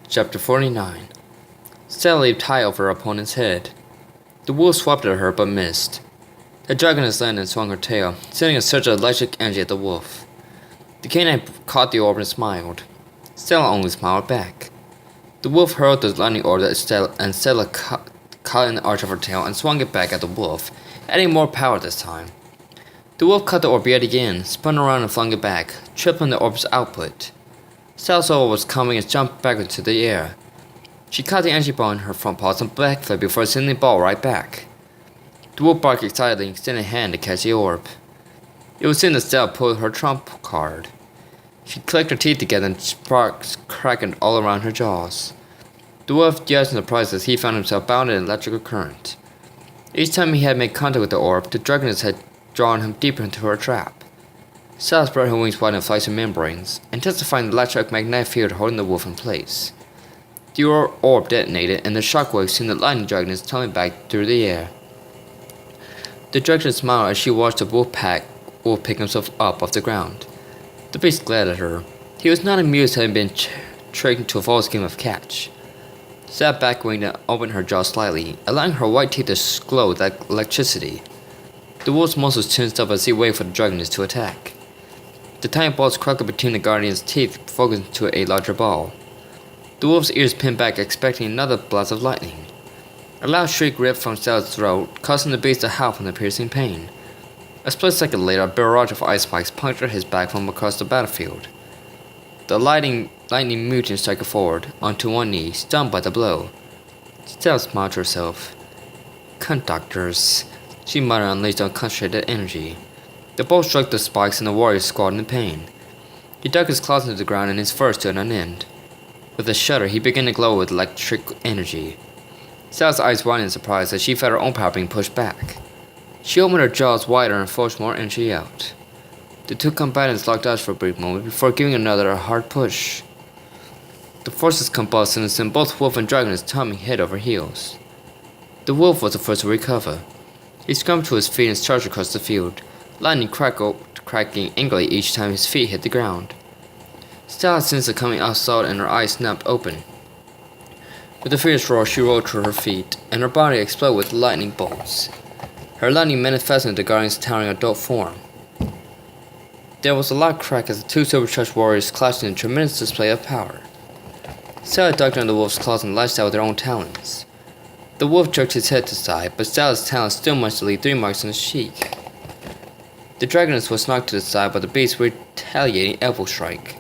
Chapter 49. Stella leaped high over her opponent's head. The wolf swapped at her but missed. The dragoness landed and swung her tail, sending a surge of electric energy at the wolf. The canine caught the orb and smiled. Stella only smiled back. The wolf hurled the lightning orb at Stella, and Stella caught in the arch of her tail and swung it back at the wolf, adding more power this time. The wolf caught the orb yet again, spun around and flung it back, tripling the orb's output. Stella saw what was coming and jumped back into the air. She caught the energy ball in her front paws and backflipped before sending the ball right back. The wolf barked excitedly and extended a hand to catch the orb. It was soon that Stella pulled her trump card. She clicked her teeth together and sparks crackled all around her jaws. The wolf yelped in surprise as he found himself bound in an electrical current. Each time he had made contact with the orb, the dragoness had drawn him deeper into her trap. Stella spread her wings wide and flies her membranes, intensifying the electromagnetic field holding the wolf in place. The orb detonated, and the shockwave sent the lightning dragoness tumbling back through the air. The dragoness smiled as she watched the wolf pick himself up off the ground. The beast glared at her. He was not amused having been tricked into a false game of catch. Stella back winged and opened her jaw slightly, allowing her white teeth to glow with electricity. The wolf's muscles tensed up as he waited for the dragoness to attack. The tiny balls crackled between the guardian's teeth, focused into a larger ball. The wolf's ears pinned back, expecting another blast of lightning. A loud shriek ripped from Stella's throat, causing the beast to howl from the piercing pain. A split second later, a barrage of ice spikes punctured his back from across the battlefield. The lightning mutant staggered forward, onto one knee, stunned by the blow. Stella smiled to herself. Conductors, she muttered and unleashed on concentrated energy. The bolt struck the spikes and the warrior squatted in pain. He dug his claws into the ground and his fur stood on end. With a shudder, he began to glow with electric energy. Stella's eyes widened in surprise as she felt her own power being pushed back. She opened her jaws wider and forced more energy out. The two combatants locked eyes for a brief moment before giving another a hard push. The forces combusted and sent both wolf and dragoness tumbling head over heels. The wolf was the first to recover. He scrambled to his feet and charged across the field, lightning cracking angrily each time his feet hit the ground. Stella sensed the coming assault and her eyes snapped open. With a fierce roar, she rolled to her feet, and her body exploded with lightning bolts. Her lightning manifested into the guardian's towering adult form. There was a loud crack as the two supercharged warriors clashed in a tremendous display of power. Stella ducked under the wolf's claws and lashed out with her own talons. The wolf jerked his head to the side, but Stella's talons still managed to leave 3 marks on his cheek. The dragoness was knocked to the side by the beast's retaliating elbow strike.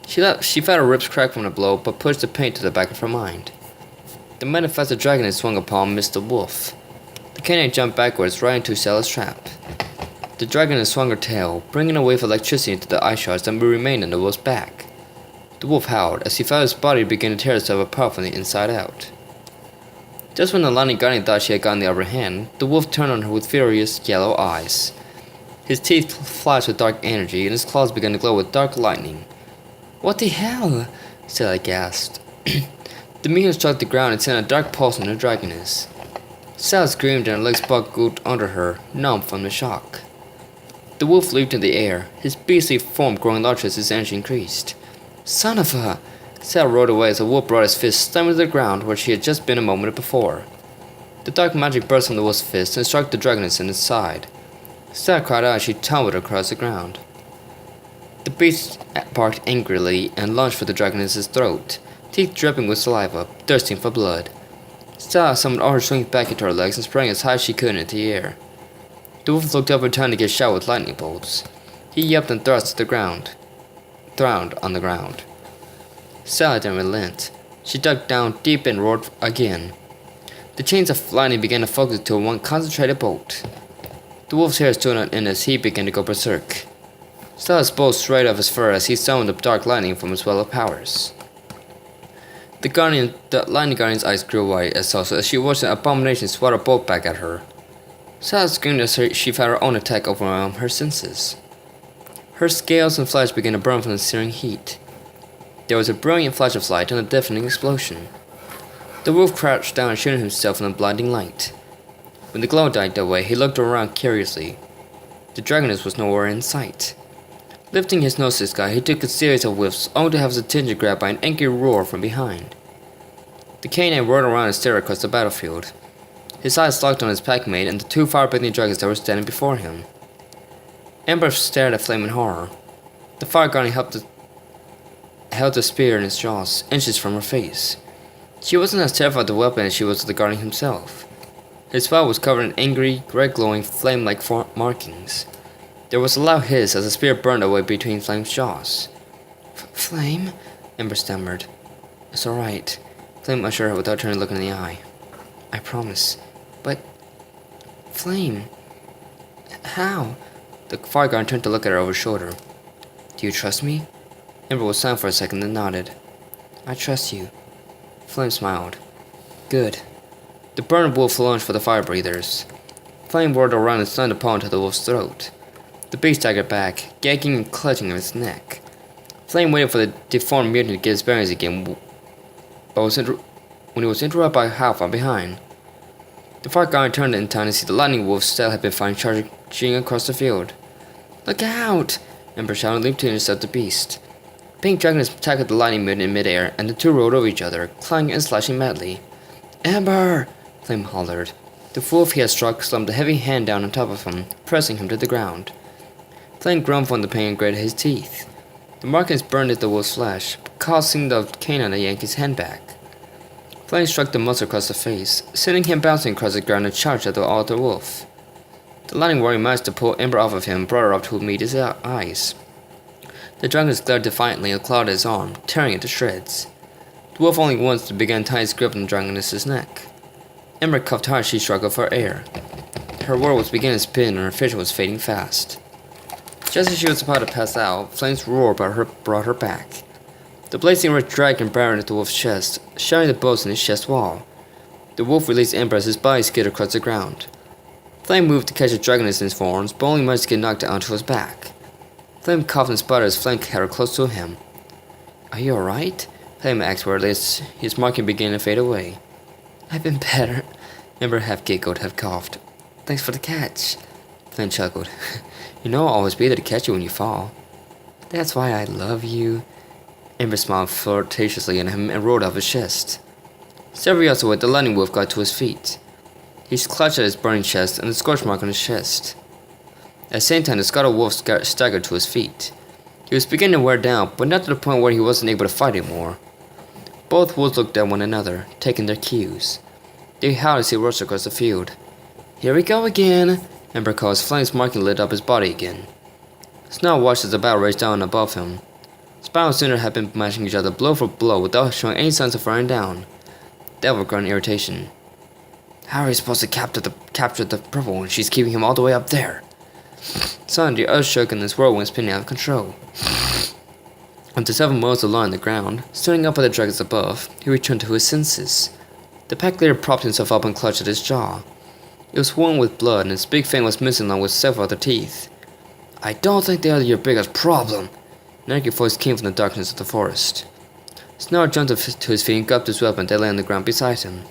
She felt her ribs crack from the blow, but pushed the pain to the back of her mind. The manifested dragoness swung upon and missed the wolf. The canine jumped backwards right into Stella's trap. The dragoness swung her tail, bringing a wave of electricity into the ice shards that remained on the wolf's back. The wolf howled as he felt his body begin to tear itself apart from the inside out. Just when the lightning guardian thought she had gotten the upper hand, the wolf turned on her with furious yellow eyes. His teeth flashed with dark energy, and his claws began to glow with dark lightning. "What the hell?" Stella gasped. The mutant struck the ground and sent a dark pulse in the dragoness. Stella screamed and her legs buckled under her, numb from the shock. The wolf leaped in the air, his beastly form growing larger as his energy increased. "Son of a..." Stella roared away as the wolf brought his fist slamming to the ground where she had just been a moment before. The dark magic burst from the wolf's fist and struck the dragoness in the side. Stella cried out as she tumbled across the ground. The beast barked angrily and lunged for the dragoness's throat, teeth dripping with saliva, thirsting for blood. Stella summoned all her strength back into her legs and sprang as high as she could into the air. The wolf looked up in time to get shot with lightning bolts. He yelped and thrust to the ground, drowned on the ground. Stella didn't relent. She dug down deep and roared again. The chains of lightning began to focus to one concentrated bolt. The wolf's hair stood on end as he began to go berserk. Stella's bolt straight off his fur as he summoned the dark lightning from his well of powers. The lightning guardian's eyes grew wide as she watched the abomination swat a bolt back at her. Stella screamed as she felt her own attack overwhelm her senses. Her scales and flesh began to burn from the searing heat. There was a brilliant flash of light and a deafening explosion. The wolf crouched down and shielded himself from the blinding light. When the glow died away, he looked around curiously. The dragoness was nowhere in sight. Lifting his nose to the sky, he took a series of whiffs, only to have his attention grabbed by an angry roar from behind. The canine whirled around and stared across the battlefield. His eyes locked on his packmate and the two fire-breathing dragons that were standing before him. Ember stared at Flame in horror. The fire guardian held the spear in his jaws, inches from her face. She wasn't as terrified of the weapon as she was of the guardian himself. His spell was covered in angry, red-glowing, flame-like markings. There was a loud hiss as the spear burned away between Flame's jaws. Flame? Ember stammered. It's alright. Flame assured her without turning to look in the eye. I promise. But... Flame... How? The fire guardian turned to look at her over his shoulder. Do you trust me? Ember was silent for a second, then nodded. I trust you. Flame smiled. Good. The burned wolf lunged for the fire breathers. Flame whirled around and slammed a paw into the wolf's throat. The beast staggered back, gagging and clutching at its neck. Flame waited for the deformed mutant to get his bearings again, but when he was interrupted by a howl from behind. The fire guardian turned in time to see the lightning wolf's tail had been found charging across the field. Look out! Ember shouted and leaped to intercept the beast. Pink dragons tackled the lightning mutant in midair, and the two rolled over each other, clanging and slashing madly. Ember! Flame hollered. The wolf he had struck slumped a heavy hand down on top of him, pressing him to the ground. Flame groaned from the pain and grated his teeth. The markings burned at the wolf's flesh, causing the canine to yank his hand back. Flame struck the monster across the face, sending him bouncing across the ground and charged at the other wolf. The lightning warrior managed to pull Ember off of him and brought her up to meet his eyes. The dragons glared defiantly and clawed at his arm, tearing it to shreds. The wolf only once began tying his grip on the dragoness's neck. Ember cuffed hard as she struggled for air. Her world was beginning to spin and her vision was fading fast. Just as she was about to pass out, Flame's roar brought her back. The blazing red dragon barreled at the wolf's chest, shattering the bones in his chest wall. The wolf released Ember as his body skidded across the ground. Flame moved to catch the dragoness in his forearms, but only managed to get knocked onto his back. Flame coughed and sputtered as Flame had her close to him. Are you alright? Flame asked worriedly as his marking began to fade away. I've been better. Ember half giggled, half coughed. Thanks for the catch. Flame chuckled. You know I'll always be there to catch you when you fall. That's why I love you. Ember smiled flirtatiously at him and rolled off his chest. Several yards away, the lightning wolf got to his feet. He clutched at his burning chest and the scorch mark on his chest. At the same time, the scuttled wolf staggered to his feet. He was beginning to wear down, but not to the point where he wasn't able to fight anymore. Both wolves looked at one another, taking their cues. They howled as he rushed across the field. Here we go again! Ember called as Flame's marking lit up his body again. Snow watched as the battle raged down above him. Spyro and Cinder had been matching each other blow for blow without showing any signs of wearing down. Devil grew in irritation. How are we supposed to capture the purple one? She's keeping him all the way up there. Suddenly, the earth shook and his whirlwind spinning out of control. After several moments of lying on the ground, staring up at the dragons above, he returned to his senses. The pack leader propped himself up and clutched at his jaw. It was swollen with blood, and his big fang was missing along with several other teeth. I don't think they are your biggest problem. An angry voice came from the darkness of the forest. Snarl jumped to his feet and grabbed his weapon that lay on the ground beside him.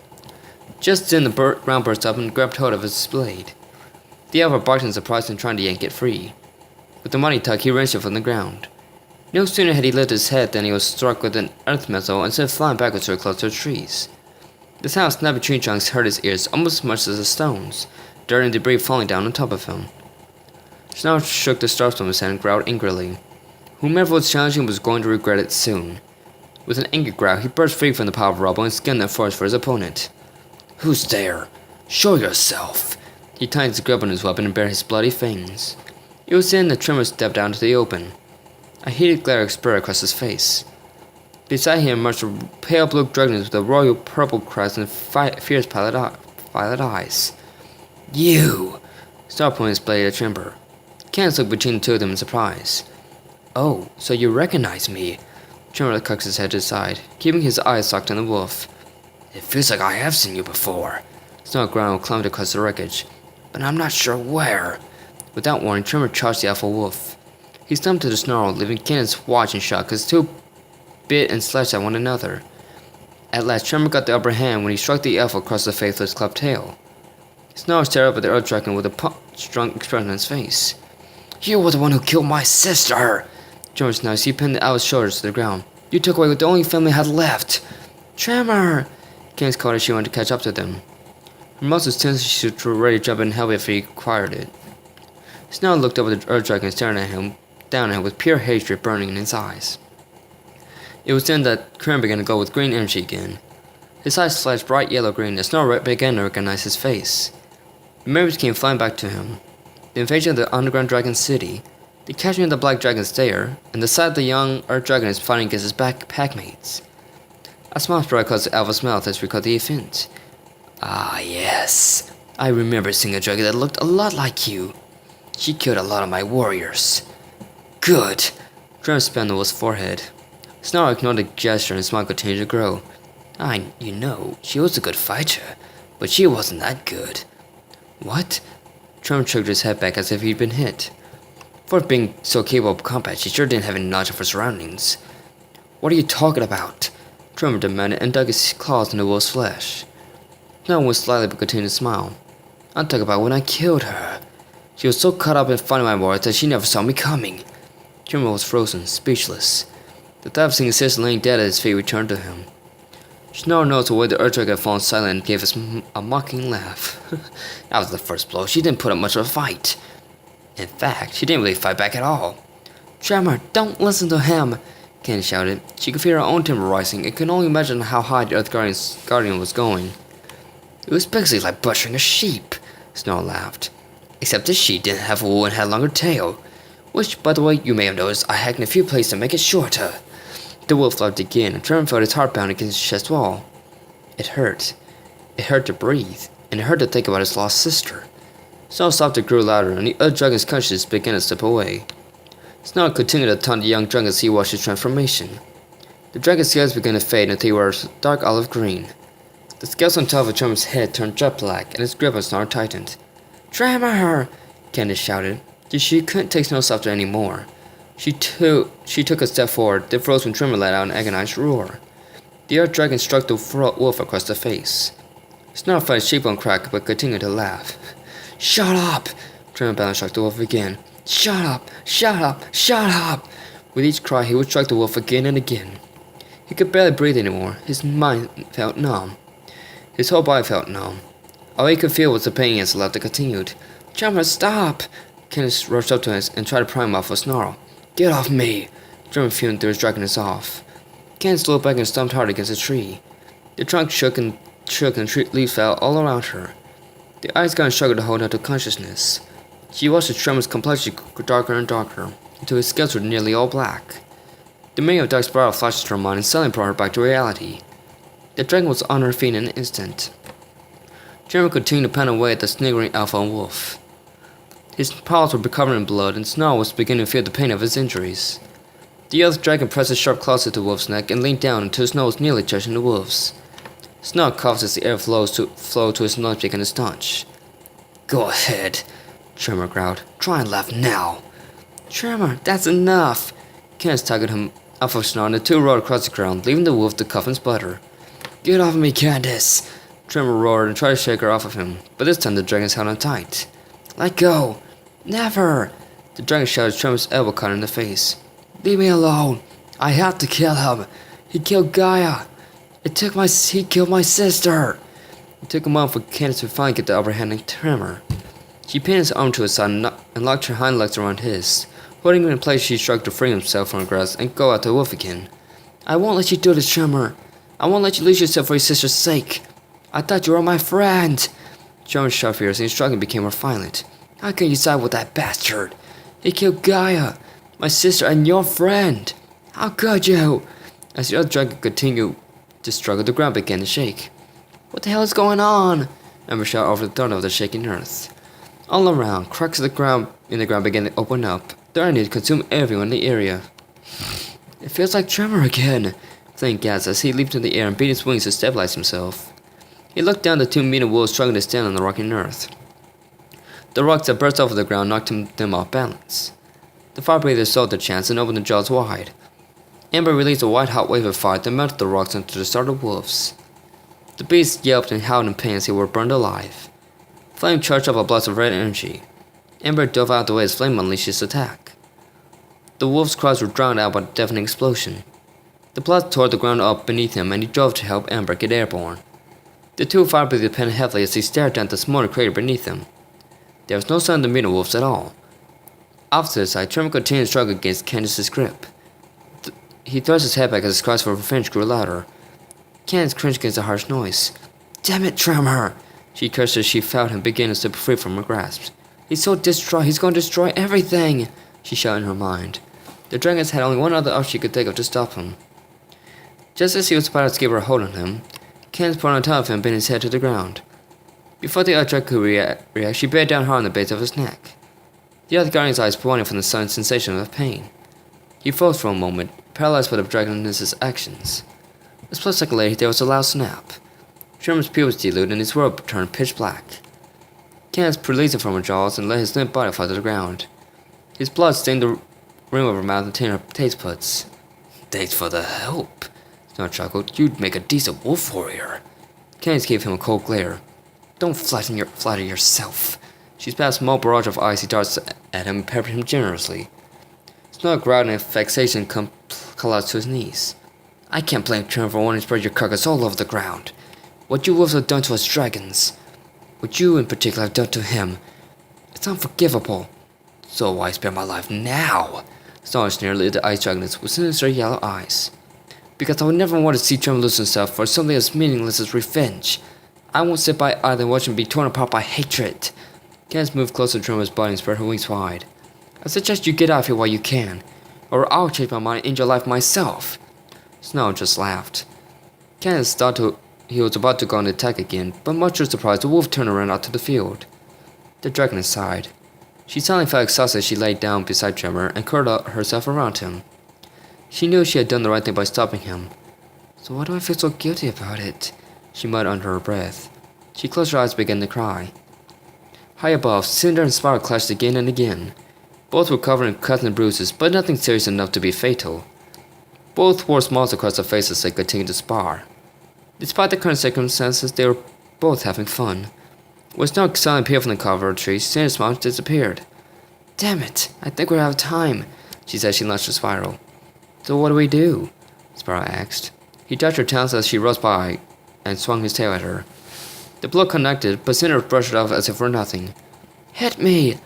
Just then, the ground burst up and grabbed hold of his blade. The elf barked in surprise and tried to yank it free. With a mighty tug, he wrenched it from the ground. No sooner had he lifted his head than he was struck with an earth missile and sent flying backwards to a cluster of trees. The sound of snapping tree trunks hurt his ears almost as much as the stones, dirt and debris falling down on top of him. Snarl shook the stars from his hand and growled angrily. Whomever was challenging was going to regret it soon. With an angry growl, he burst free from the pile of rubble and scanned the forest for his opponent. Who's there? Show yourself! He tightened his grip on his weapon and bared his bloody fangs. It was then the Tremor stepped out into the open. A heated glare exploded across his face. Beside him emerged a pale blue dragon with a royal purple crest and fierce violet eyes. You! Star pointed his blade at Tremor. Candace looked between the two of them in surprise. Oh, so you recognize me? Tremor cocked his head to the side, keeping his eyes locked on the wolf. It feels like I have seen you before. Snarl growled and climbed across the wreckage, but I'm not sure where. Without warning, Tremor charged the alpha wolf. He stumped to the snarl, leaving Candace watch in shock as the two bit and slashed at one another. At last, Tremor got the upper hand when he struck the alpha across the face with his clubbed tail. Snarl stared up at the earth dragon with a punch-drunk expression on his face. You were the one who killed my sister! Tremor snarled as he pinned the owl's shoulders to the ground. You took away what the only family had left. Tremor! Candace called as she wanted to catch up to them. Her muscles tensed as she was ready to jump in and help if he required it. Snow looked up at the Earth Dragon staring at him, down at him with pure hatred burning in his eyes. It was then that Krim began to glow with green energy again. His eyes flashed bright yellow-green as Snow began to recognize his face. The memories came flying back to him. The invasion of the underground dragon city, the catching of the black dragon's lair, and the sight of the young Earth Dragon is fighting against his packmates. A smile spread across Alva's mouth as he recalled the event. Ah, yes. I remember seeing a dragon that looked a lot like you. She killed a lot of my warriors. Good. Tremor spat on the wolf's forehead. Snarl ignored the gesture and his smile continued to grow. She was a good fighter, but she wasn't that good. What? Tremor shook his head back as if he'd been hit. For being so capable of combat, she sure didn't have any knowledge of her surroundings. What are you talking about? Tremor demanded and dug his claws into the wolf's flesh. Snarl was slightly but continued to smile. I'm talking about when I killed her. She was so caught up in fighting my warriors that she never saw me coming. Tremor was frozen, speechless. The thought of seeing his sister laying dead at his feet returned to him. Snarl noticed the way the Earth Dragon had fallen silent and gave a mocking laugh. That was the first blow. She didn't put up much of a fight. In fact, she didn't really fight back at all. Tremor, don't listen to him, Candy shouted. She could feel her own temper rising and could only imagine how high the Earth Guardian was going. It was basically like butchering a sheep, Snarl laughed. Except this sheep didn't have wool and had a longer tail. Which, by the way, you may have noticed I hacked in a few places to make it shorter. The wolf flapped again, and Tremor felt his heart pound against his chest wall. It hurt. It hurt to breathe, and it hurt to think about his lost sister. Snarl stopped and grew louder, and the other dragon's consciousness began to slip away. Snarl continued to taunt the young dragon as he watched his transformation. The dragon's scales began to fade until they were dark olive green. The scales on top of Tremor's head turned jet black, and his grip on Snarl tightened. Tremor! Candace shouted. She couldn't take Snarl softer anymore. She took a step forward, then froze when Tremor let out an agonized roar. The Earth Dragon struck the wolf across the face. Snarl felt his cheekbone crack, but continued to laugh. Shut up! Tremor bowed and struck the wolf again. Shut up! Shut up! Shut up! With each cry, he would strike the wolf again and again. He could barely breathe anymore. His mind felt numb. His whole body felt numb. All he could feel was the pain as the laughter continued. Tremor, stop! Candace rushed up to him and tried to pry him off with Snarl. Get off me! Tremor fumed through his dragoness off. Candace looked back and stomped hard against a tree. The trunk shook and leaves fell all around her. The eyes got struggled to hold on to consciousness. She watched the Tremor's complexion grow darker and darker, until his scales were nearly all black. The memory of Dark Spyro flashed through her mind and suddenly brought her back to reality. The dragon was on her feet in an instant. Tremor continued to pound away at the sniggering alpha wolf. His paws were covered in blood, and Snarl was beginning to feel the pain of his injuries. The other dragon pressed his sharp claws to the wolf's neck and leaned down until his nose was nearly touching the wolf's. Snarl coughed as the air flowed to his nose began to staunch. Go ahead, Tremor growled. Try and laugh now. Tremor, that's enough. Candace tuggled him off of Snarl, and the two rolled across the ground, leaving the wolf to cuff and sputter. Get off of me, Candace! Tremor roared and tried to shake her off of him, but this time the dragons held on tight. Let go! Never! The dragon shouted as Tremor's elbow caught in the face. Leave me alone! I have to kill him! He killed Gaia! He killed my sister! It took a moment for Candace to finally get the upper hand on Tremor. She pinned his arm to his side and locked her hind legs around his. Holding him in place, she struggled to free himself from her grasp and go after the wolf again. I won't let you do this, Tremor. I won't let you lose yourself for your sister's sake. I thought you were my friend. Tremor shot fierce and his struggling became more violent. How can you side with that bastard? He killed Gaia, my sister, and your friend. How could you? As the other dragon continued to struggle, the ground began to shake. What the hell is going on? Ember shouted over the thunder of the shaking earth. All around, cracks in the ground began to open up. The earth had consumed everyone in the area. It feels like Tremor again, Flame gasped as he leaped in the air and beat his wings to stabilize himself. He looked down at the two meaner wolves struggling to stand on the rocky earth. The rocks that burst off of the ground knocked them off balance. The fire breathers saw their chance and opened their jaws wide. Ember released a white-hot wave of fire that melted the rocks into the startled wolves. The beasts yelped and howled in pain as they were burned alive. Flame charged up a blast of red energy. Ember dove out of the way as Flame unleashed his attack. The wolves' cries were drowned out by the deafening explosion. The blast tore the ground up beneath him and he drove to help Ember get airborne. The two fire-breathing depended heavily as he stared down at the smaller crater beneath them. There was no sign of the mutant wolves at all. Off to the side, Trevor continued to struggle against Candace's grip. He thrust his head back as his cries for revenge grew louder. Candace cringed against the harsh noise. "Damn it, Tremor!" She cursed as she felt him begin to slip free from her grasp. "He's so distraught, he's going to destroy everything!" she shouted in her mind. The dragons had only one other option she could think of to stop him. Just as he was about to give her a hold on him, Candace put on top of him, bending his head to the ground. Before the other dragon could react, she bared down hard on the base of his neck. The other guardian's eyes blinded from the sudden sensation of pain. He froze for a moment, paralyzed by the dragon's actions. A split second later, there was a loud snap. Tremor's pupils diluted and his world turned pitch black. Candace released him from her jaws and let his limp body fall to the ground. His blood stained the rim of her mouth and tainted her taste buds. "Thanks for the help," Snarl chuckled. "You'd make a decent wolf warrior." Candace gave him a cold glare. "Don't flatter yourself." She spat a small barrage of icy darts at him and peppered him generously. Snarl growled in vexation collapsed to his knees. "I can't blame Trevor for wanting to spread your carcass all over the ground. What you wolves have done to us dragons, what you in particular have done to him, it's unforgivable. So why spare my life now?" Snarl sneered at the ice dragons with sinister yellow eyes. "Because I would never want to see Trevor lose himself for something as meaningless as revenge. I won't sit by either and watch him be torn apart by hatred." Candace moved closer to Tremor's body and spread her wings wide. "I suggest you get out of here while you can, or I'll change my mind and end your life myself." Snarl just laughed. Candace thought he was about to go on attack again, but much to her surprise, the wolf turned around out to the field. The dragon sighed. She suddenly felt exhausted as she lay down beside Tremor and curled herself around him. She knew she had done the right thing by stopping him. "So why do I feel so guilty about it?" she muttered under her breath. She closed her eyes and began to cry. High above, Cinder and Spyro clashed again and again. Both were covered in cuts and bruises, but nothing serious enough to be fatal. Both wore smiles across their faces as they continued to spar. Despite the current circumstances, they were both having fun. With snow suddenly appeared from the cover of the tree, Cinder's smile disappeared. "Damn it, I think we're out of time," she said as she lunged to Spyro. "So what do we do?" Spyro asked. He dodged her talons as she rose by and swung his tail at her. The blow connected, but Cinder brushed it off as if for nothing. "Hit me!"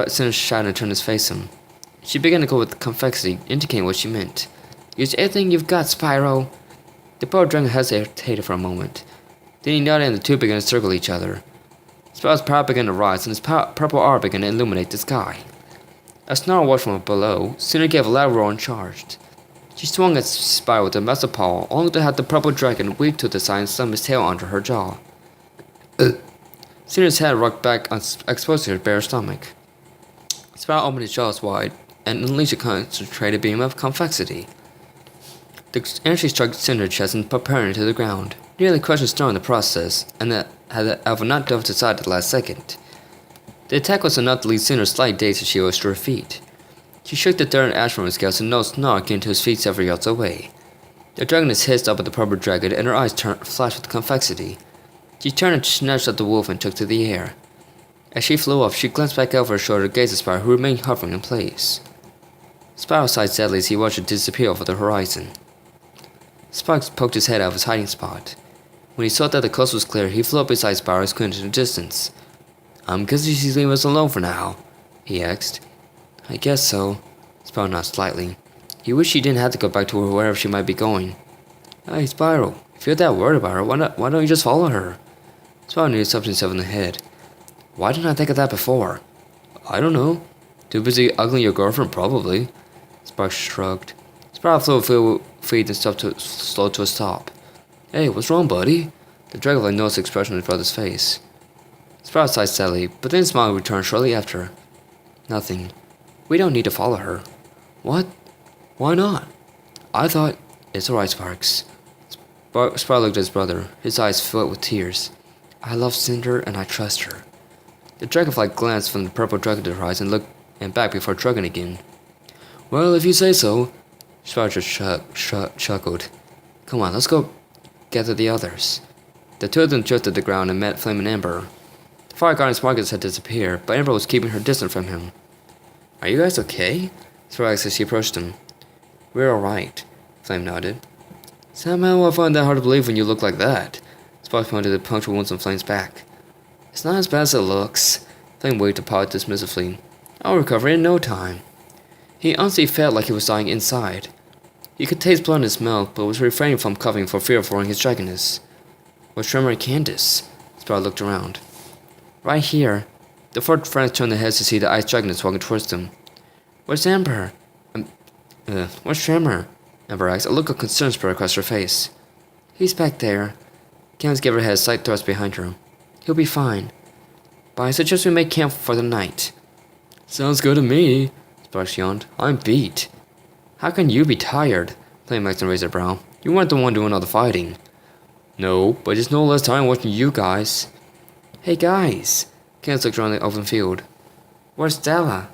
Cinder shouted and turned his face to him. She began to go with convexity, indicating what she meant. "Use everything you've got, Spyro." The poor dragon hesitated for a moment. Then he nodded and the two began to circle each other. Spyro's power began to rise and his purple aura began to illuminate the sky. As Snarl watched from below, Cinder gave a loud roar and charged. She swung at Spyro with a massive paw, only to have the purple dragon weep to the side and slam his tail under her jaw. Cinder's head rocked back, exposing her bare stomach. Spyro opened his jaws wide and unleashed a concentrated beam of convexity. The energy struck Cinder's chest and propelled her into the ground, nearly crushing Snarl in the process, and had Alpha not dove aside at the last second. The attack was enough to leave Cinder slightly dazed as she rose to her feet. She shook the dirt and ash from her scales and noticed Snarl getting to his feet several yards away. The dragon hissed up at the purple dragon and her eyes flashed with convexity. She turned and snatched at the wolf and took to the air. As she flew off, she glanced back over her shoulder to gaze at Spyro, who remained hovering in place. Spyro sighed sadly as he watched her disappear over the horizon. Sparks poked his head out of his hiding spot. When he saw that the coast was clear, he flew up beside Spyro and squinted in the distance. "I'm guessing she's leaving us alone for now," he asked. "I guess so." Spyro nodded slightly. He wished she didn't have to go back to wherever she might be going. "Hey, Spyro, if you're that worried about her, why don't you just follow her?" Spyro nearly slapped himself in the head. "Why didn't I think of that before?" "I don't know. Too busy ugling your girlfriend, probably." Sparks shrugged. Spyro flew a few feet and slowed to a stop. "Hey, what's wrong, buddy?" The dragonfly noticed the expression on his brother's face. Spyro sighed sadly, but then smiled returned shortly after. "Nothing. We don't need to follow her." "What? Why not?" "I thought—" "It's alright, Sparks." Spyro looked at his brother, his eyes filled with tears. "I love Cinder and I trust her." The dragonfly glanced from the purple dragon to the horizon and back before shrugging again. "Well, if you say so." Spyro just chuckled. "Come on, let's go gather the others." The two of them drifted to the ground and met Flame and Ember. The Fire Guardian's Marcus had disappeared, but Ember was keeping her distant from him. "Are you guys okay?" Spyro asked as she approached him. "We're alright," Flame nodded. "Somehow I find that hard to believe when you look like that." Spyro Sparks pointed the puncture wounds on Flame's back. It's not as bad as it looks. Flame waved apart dismissively. I'll recover in no time. He honestly felt like he was dying inside. He could taste blood in his mouth, but was refraining from coughing for fear of worrying his dragonness. Where's Tremor and Candace? Sprout looked around. Right here. The four friends turned their heads to see the ice dragoness walking towards them. Where's Amber? Where's Tremor? Amber asked, a look of concern spread across her face. He's back there. Candace gave her head a slight thrust behind her. He'll be fine. But I suggest we make camp for the night. Sounds good to me, Sparks yawned. I'm beat. How can you be tired? Flame Maxton raised her brow. You weren't the one doing all the fighting. No, but it's no less time watching you guys. Hey guys. Candace looked around the open field. Where's Stella?